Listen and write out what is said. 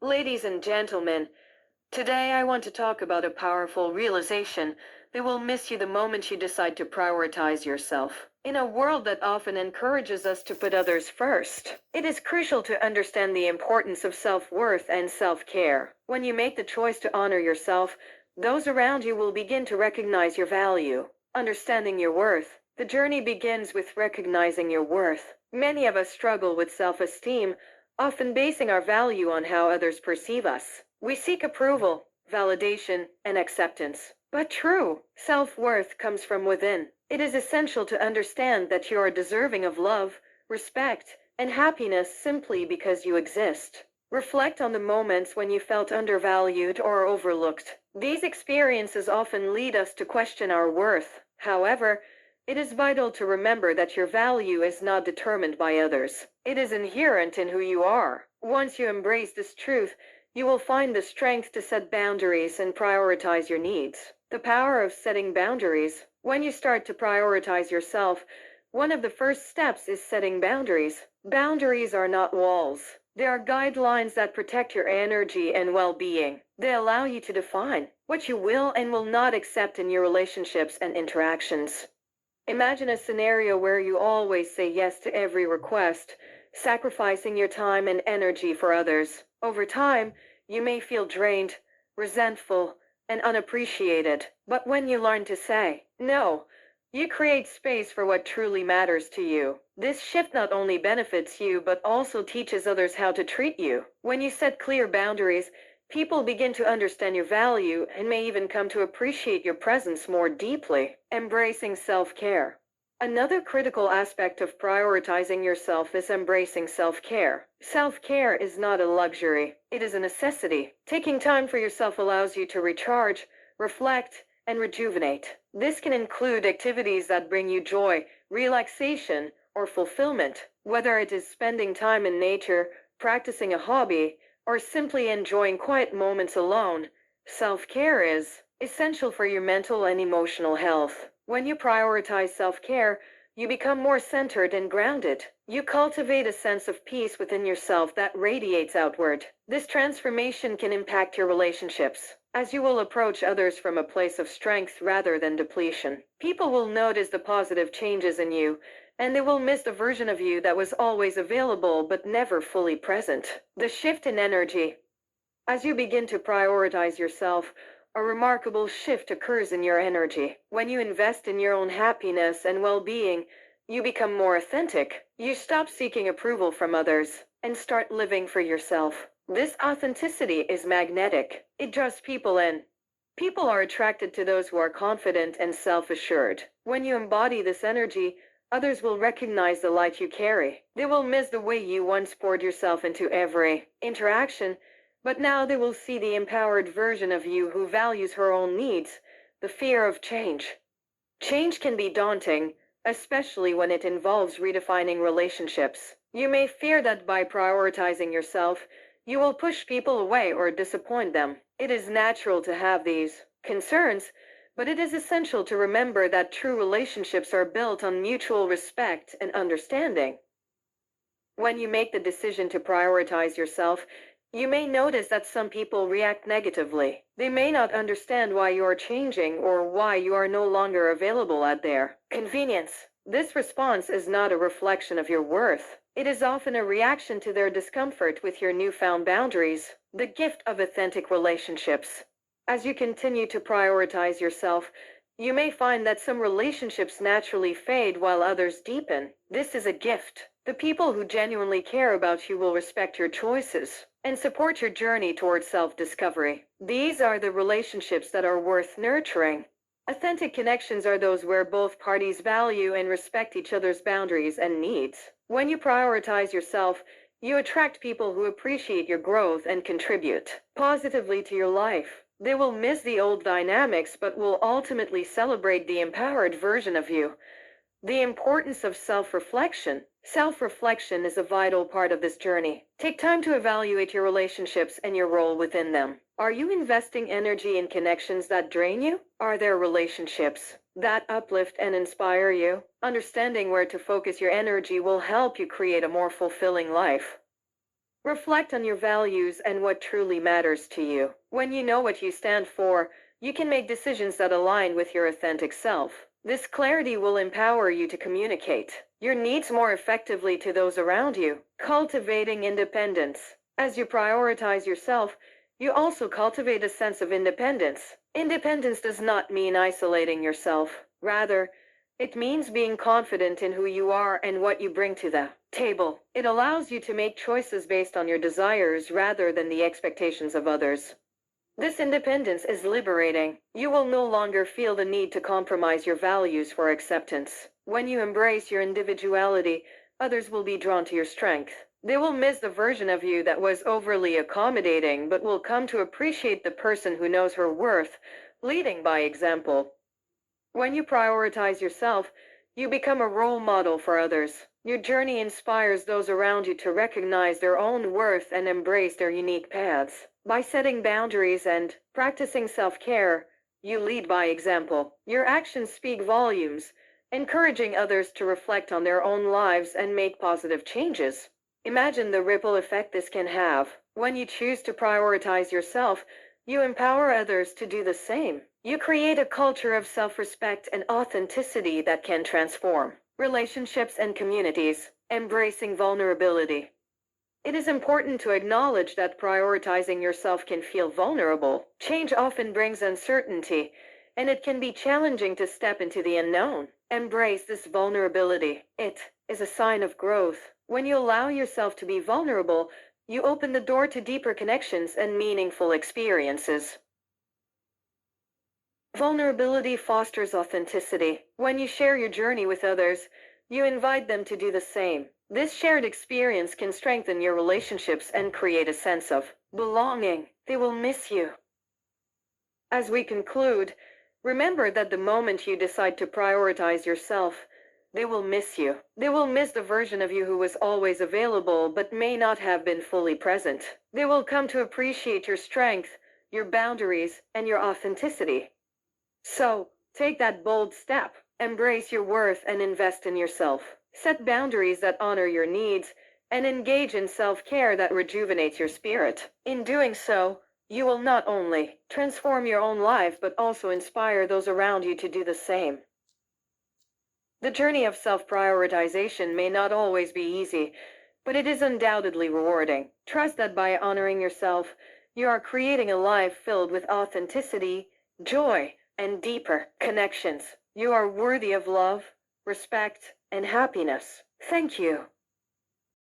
Ladies and gentlemen, today I want to talk about a powerful realization that will miss you the moment you decide to prioritize yourself. In a world that often encourages us to put others first, it is crucial to understand the importance of self-worth and self-care. When you make the choice to honor yourself, those around you will begin to recognize your value. Understanding your worth. The journey begins with recognizing your worth. Many of us struggle with self-esteem, often basing our value on how others perceive us. We seek approval, validation, and acceptance. But true self-worth comes from within. It is essential to understand that you are deserving of love, respect, and happiness simply because you exist. Reflect on the moments when you felt undervalued or overlooked. These experiences often lead us to question our worth. However, it is vital to remember that your value is not determined by others. It is inherent in who you are. Once you embrace this truth, you will find the strength to set boundaries and prioritize your needs. The power of setting boundaries. When you start to prioritize yourself, one of the first steps is setting boundaries. Boundaries are not walls. They are guidelines that protect your energy and well-being. They allow you to define what you will and will not accept in your relationships and interactions. Imagine a scenario where you always say yes to every request, sacrificing your time and energy for others. Over time, you may feel drained, resentful, and unappreciated. But when you learn to say no, you create space for what truly matters to you. This shift not only benefits you but also teaches others how to treat you. When you set clear boundaries, people begin to understand your value and may even come to appreciate your presence more deeply. Embracing self-care. Another critical aspect of prioritizing yourself is embracing self-care. Self-care is not a luxury, it is a necessity. Taking time for yourself allows you to recharge, reflect, and rejuvenate. This can include activities that bring you joy, relaxation, or fulfillment. Whether it is spending time in nature, practicing a hobby, or simply enjoying quiet moments alone, self-care is essential for your mental and emotional health. When you prioritize self-care, you become more centered and grounded. You cultivate a sense of peace within yourself that radiates outward. This transformation can impact your relationships, as you will approach others from a place of strength rather than depletion. People will notice the positive changes in you, and they will miss the version of you that was always available but never fully present. The shift in energy. As you begin to prioritize yourself, a remarkable shift occurs in your energy. When you invest in your own happiness and well-being, you become more authentic. You stop seeking approval from others and start living for yourself. This authenticity is magnetic. It draws people in. People are attracted to those who are confident and self-assured. When you embody this energy, others will recognize the light you carry. They will miss the way you once poured yourself into every interaction, but now they will see the empowered version of you who values her own needs. The fear of change. Change can be daunting, especially when it involves redefining relationships. You may fear that by prioritizing yourself, you will push people away or disappoint them. It is natural to have these concerns, but it is essential to remember that true relationships are built on mutual respect and understanding. When you make the decision to prioritize yourself, you may notice that some people react negatively. They may not understand why you are changing or why you are no longer available at their convenience. This response is not a reflection of your worth. It is often a reaction to their discomfort with your newfound boundaries. The gift of authentic relationships. As you continue to prioritize yourself, you may find that some relationships naturally fade while others deepen. This is a gift. The people who genuinely care about you will respect your choices and support your journey towards self-discovery. These are the relationships that are worth nurturing. Authentic connections are those where both parties value and respect each other's boundaries and needs. When you prioritize yourself, you attract people who appreciate your growth and contribute positively to your life. They will miss the old dynamics but will ultimately celebrate the empowered version of you. The importance of self-reflection. Self-reflection is a vital part of this journey. Take time to evaluate your relationships and your role within them. Are you investing energy in connections that drain you? Are there relationships that uplift and inspire you? Understanding where to focus your energy will help you create a more fulfilling life. Reflect on your values and what truly matters to you. When you know what you stand for, you can make decisions that align with your authentic self. This clarity will empower you to communicate your needs more effectively to those around you. Cultivating independence. As you prioritize yourself, you also cultivate a sense of independence. Independence does not mean isolating yourself. Rather, it means being confident in who you are and what you bring to the table. It allows you to make choices based on your desires rather than the expectations of others. This independence is liberating. You will no longer feel the need to compromise your values for acceptance. When you embrace your individuality, others will be drawn to your strength. They will miss the version of you that was overly accommodating, but will come to appreciate the person who knows her worth, leading by example. When you prioritize yourself, you become a role model for others. Your journey inspires those around you to recognize their own worth and embrace their unique paths. By setting boundaries and practicing self-care, you lead by example. Your actions speak volumes, encouraging others to reflect on their own lives and make positive changes. Imagine the ripple effect this can have. When you choose to prioritize yourself, you empower others to do the same. You create a culture of self-respect and authenticity that can transform relationships and communities. Embracing vulnerability. It is important to acknowledge that prioritizing yourself can feel vulnerable. Change often brings uncertainty, and it can be challenging to step into the unknown. Embrace this vulnerability. It is a sign of growth. When you allow yourself to be vulnerable, you open the door to deeper connections and meaningful experiences. Vulnerability fosters authenticity. When you share your journey with others, you invite them to do the same. This shared experience can strengthen your relationships and create a sense of belonging. They will miss you. As we conclude, remember that the moment you decide to prioritize yourself, they will miss you. They will miss the version of you who was always available but may not have been fully present. They will come to appreciate your strength, your boundaries, and your authenticity. So, take that bold step. Embrace your worth and invest in yourself. Set boundaries that honor your needs, and engage in self-care that rejuvenates your spirit. In doing so, you will not only transform your own life but also inspire those around you to do the same. The journey of self-prioritization may not always be easy, but it is undoubtedly rewarding. Trust that by honoring yourself, you are creating a life filled with authenticity, joy, and deeper connections. You are worthy of love, respect, and happiness. Thank you.